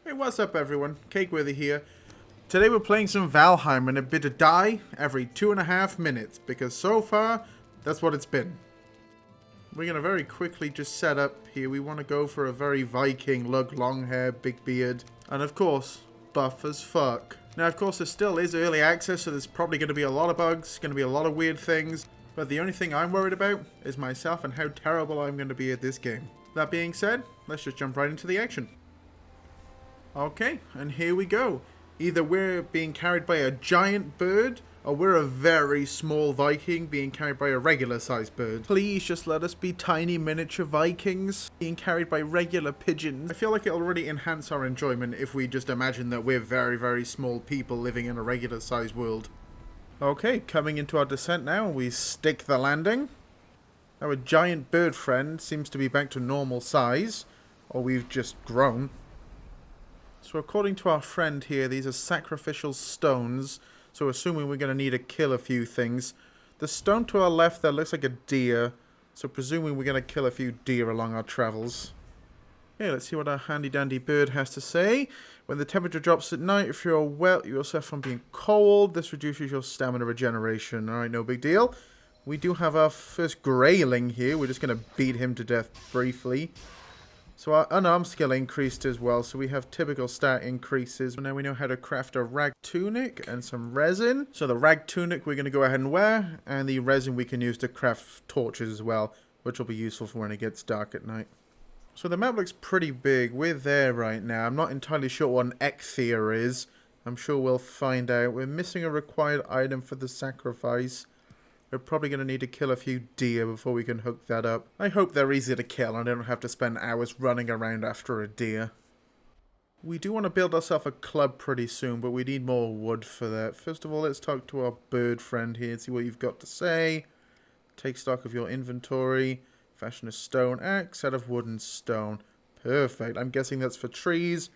Hey, what's up everyone? Cakeworthy here. Today we're playing some Valheim and a bit of die every 2.5 minutes, because so far, that's what it's been. We're going to very quickly just set up here. We want to go for a very Viking look, long hair, big beard, and of course, buff as fuck. Now of course this still is early access, so there's probably going to be a lot of bugs, going to be a lot of weird things, but the only thing I'm worried about is myself and how terrible I'm going to be at this game. That being said, let's just jump right into the action. Okay, and here we go. Either we're being carried by a giant bird, or we're a very small Viking being carried by a regular sized bird. Please just let us be tiny miniature Vikings being carried by regular pigeons. I feel like it'll really enhance our enjoyment if we just imagine that we're very, very small people living in a regular sized world. Okay, coming into our descent now, we stick the landing. Our giant bird friend seems to be back to normal size, or we've just grown. So according to our friend here, these are sacrificial stones, so assuming we're going to need to kill a few things. The stone to our left there looks like a deer, so presuming we're going to kill a few deer along our travels. Okay, let's see what our handy dandy bird has to say. When the temperature drops at night, if you're wet, you also suffer from being cold. This reduces your stamina regeneration. Alright, no big deal. We do have our first greyling here. We're just going to beat him to death briefly. So our unarmed skill increased as well, so we have typical stat increases. Now we know how to craft a rag tunic and some resin. So the rag tunic we're going to go ahead and wear, and the resin we can use to craft torches as well, which will be useful for when it gets dark at night. So the map looks pretty big. We're there right now. I'm not entirely sure what an Eikthyr is. I'm sure we'll find out. We're missing a required item for the sacrifice. We're probably going to need to kill a few deer before we can hook that up. I hope they're easy to kill and I don't have to spend hours running around after a deer. We do want to build ourselves a club pretty soon, but we need more wood for that. First of all, let's talk to our bird friend here and see what you've got to say. Take stock of your inventory. Fashion a stone axe out of wood and stone. Perfect. I'm guessing that's for trees.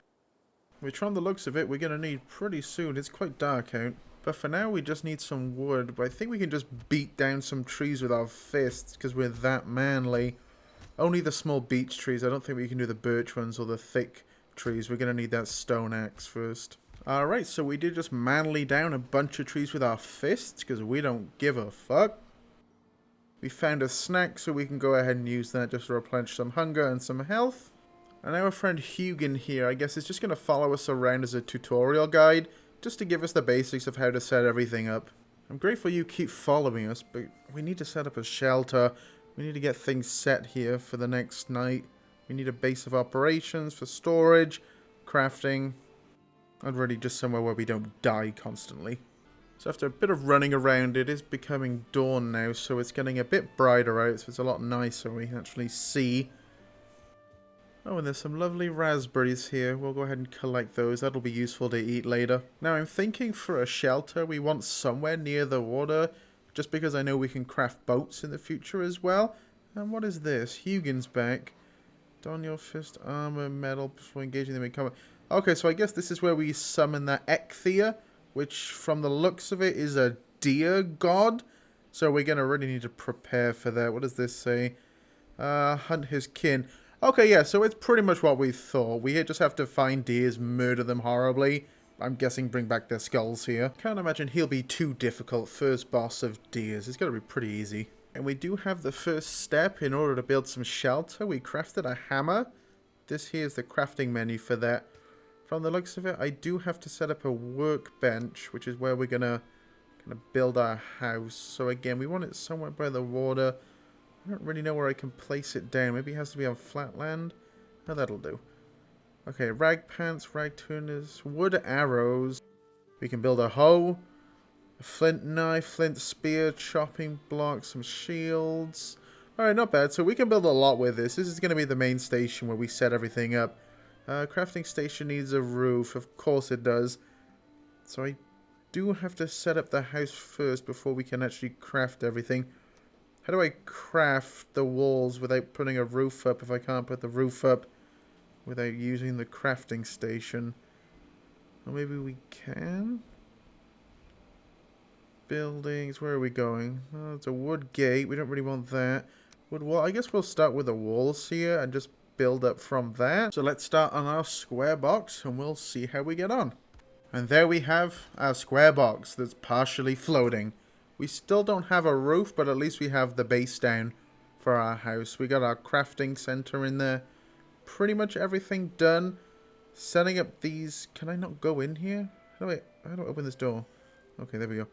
Which from the looks of it, we're going to need pretty soon. It's quite dark out. But for now, we just need some wood. But I think we can just beat down some trees with our fists, because we're that manly. Only the small beech trees. I don't think we can do the birch ones or the thick trees. We're going to need that stone axe first. Alright, so we did just manly down a bunch of trees with our fists, because we don't give a fuck. We found a snack, so we can go ahead and use that just to replenish some hunger and some health. And our friend Hugin here, I guess, is just going to follow us around as a tutorial guide, just to give us the basics of how to set everything up. I'm grateful you keep following us, but we need to set up a shelter. We need to get things set here for the next night. We need a base of operations for storage, crafting, and really just somewhere where we don't die constantly. So after a bit of running around, it is becoming dawn now, so it's getting a bit brighter out, so it's a lot nicer. We can actually see. Oh, and there's some lovely raspberries here. We'll go ahead and collect those. That'll be useful to eat later. Now, I'm thinking for a shelter, we want somewhere near the water, just because I know we can craft boats in the future as well. And what is this? Hugin's back. Don your fist, armor, metal, before engaging them in combat. Okay, so I guess this is where we summon that Eikthyr, which from the looks of it is a deer god. So we're going to really need to prepare for that. What does this say? Hunt his kin. Okay, yeah, so it's pretty much what we thought. We just have to find deers, murder them horribly. I'm guessing bring back their skulls here. Can't imagine he'll be too difficult. First boss of deers. It's got to be pretty easy. And we do have the first step in order to build some shelter. We crafted a hammer. This here is the crafting menu for that. From the looks of it, I do have to set up a workbench, which is where we're gonna build our house. So again, we want it somewhere by the water. I don't really know where I can place it down. Maybe it has to be on flat land. Oh, that'll do. Okay, rag pants, rag tuners, wood arrows. We can build a hoe, a flint knife, flint spear, chopping block, some shields. Alright, not bad. So we can build a lot with this. This is going to be the main station where we set everything up. Crafting station needs a roof. Of course it does. So I do have to set up the house first before we can actually craft everything. How do I craft the walls without putting a roof up if I can't put the roof up without using the crafting station? Or maybe we can? Buildings, where are we going? Oh, it's a wood gate. We don't really want that. Wood wall. I guess we'll start with the walls here and just build up from there. So let's start on our square box and we'll see how we get on. And there we have our square box that's partially floating. We still don't have a roof, but at least we have the base down for our house. We got our crafting center in there. Pretty much everything done. Setting up these... Can I not go in here? How do I open this door? Okay, there we go.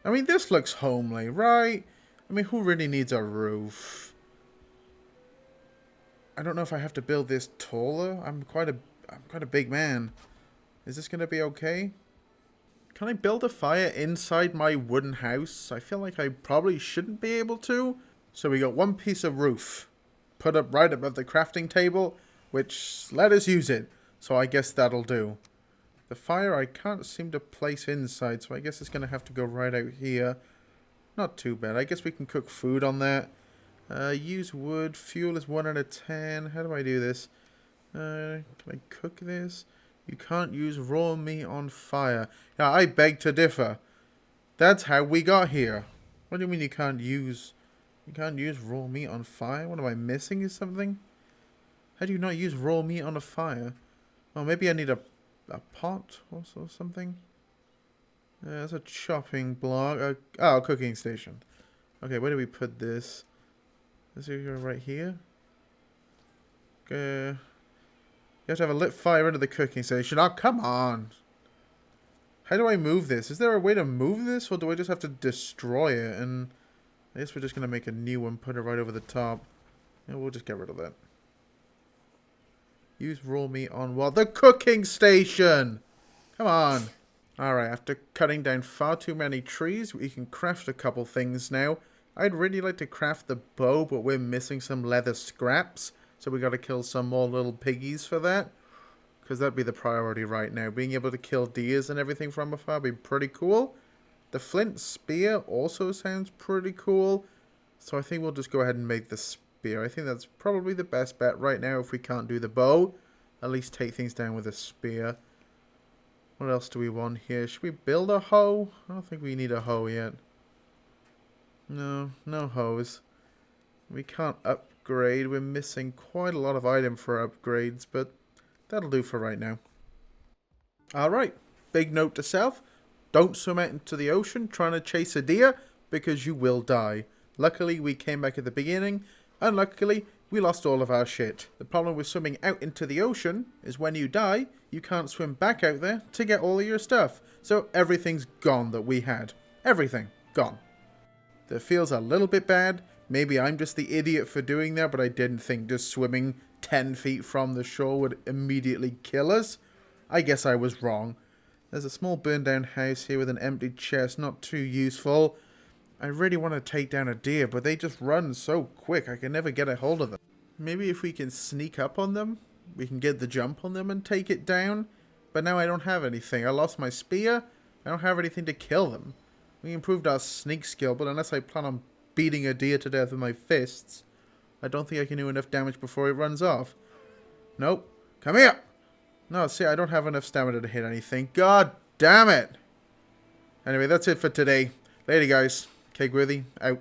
I mean, this looks homely, right? I mean, who really needs a roof? I don't know if I have to build this taller. I'm quite a big man. Is this going to be okay? Can I build a fire inside my wooden house? I feel like I probably shouldn't be able to. So we got one piece of roof put up right above the crafting table, which let us use it. So I guess that'll do. The fire I can't seem to place inside, so I guess it's going to have to go right out here. Not too bad. I guess we can cook food on that. Use wood. Fuel is 1 out of 10. How do I do this? Can I cook this? You can't use raw meat on fire. Yeah, I beg to differ. That's how we got here. What do you mean you can't use... You can't use raw meat on fire? What am I missing or something? How do you not use raw meat on a fire? Oh, maybe I need a pot or something? That's a chopping block. Oh, cooking station. Okay, where do we put this? Is it right here? You have to have a lit fire under the cooking station. Oh, come on. How do I move this? Is there a way to move this? Or do I just have to destroy it? And I guess we're just going to make a new one. Put it right over the top. Yeah, we'll just get rid of that. Use raw meat on what? The cooking station! Come on. Alright, after cutting down far too many trees, we can craft a couple things now. I'd really like to craft the bow, but we're missing some leather scraps. So we got to kill some more little piggies for that. Because that'd be the priority right now. Being able to kill deers and everything from afar would be pretty cool. The flint spear also sounds pretty cool. So I think we'll just go ahead and make the spear. I think that's probably the best bet right now if we can't do the bow. At least take things down with a spear. What else do we want here? Should we build a hoe? I don't think we need a hoe yet. No, no hoes. We can't upgrade. We're missing quite a lot of item for upgrades, but that'll do for right now. Alright, big note to self. Don't swim out into the ocean trying to chase a deer, because you will die. Luckily, we came back at the beginning. Unluckily, we lost all of our shit. The problem with swimming out into the ocean is when you die, you can't swim back out there to get all of your stuff. So everything's gone that we had. Everything gone. That feels a little bit bad. Maybe I'm just the idiot for doing that, but I didn't think just swimming 10 feet from the shore would immediately kill us. I guess I was wrong. There's a small burned down house here with an empty chest, not too useful. I really want to take down a deer, but they just run so quick I can never get a hold of them. Maybe if we can sneak up on them, we can get the jump on them and take it down. But now I don't have anything. I lost my spear. I don't have anything to kill them. We improved our sneak skill, but unless I plan on beating a deer to death with my fists, I don't think I can do enough damage before it runs off. Nope. Come here! No, see, I don't have enough stamina to hit anything. God damn it! Anyway, that's it for today. Later, guys. Cakeworthy, out.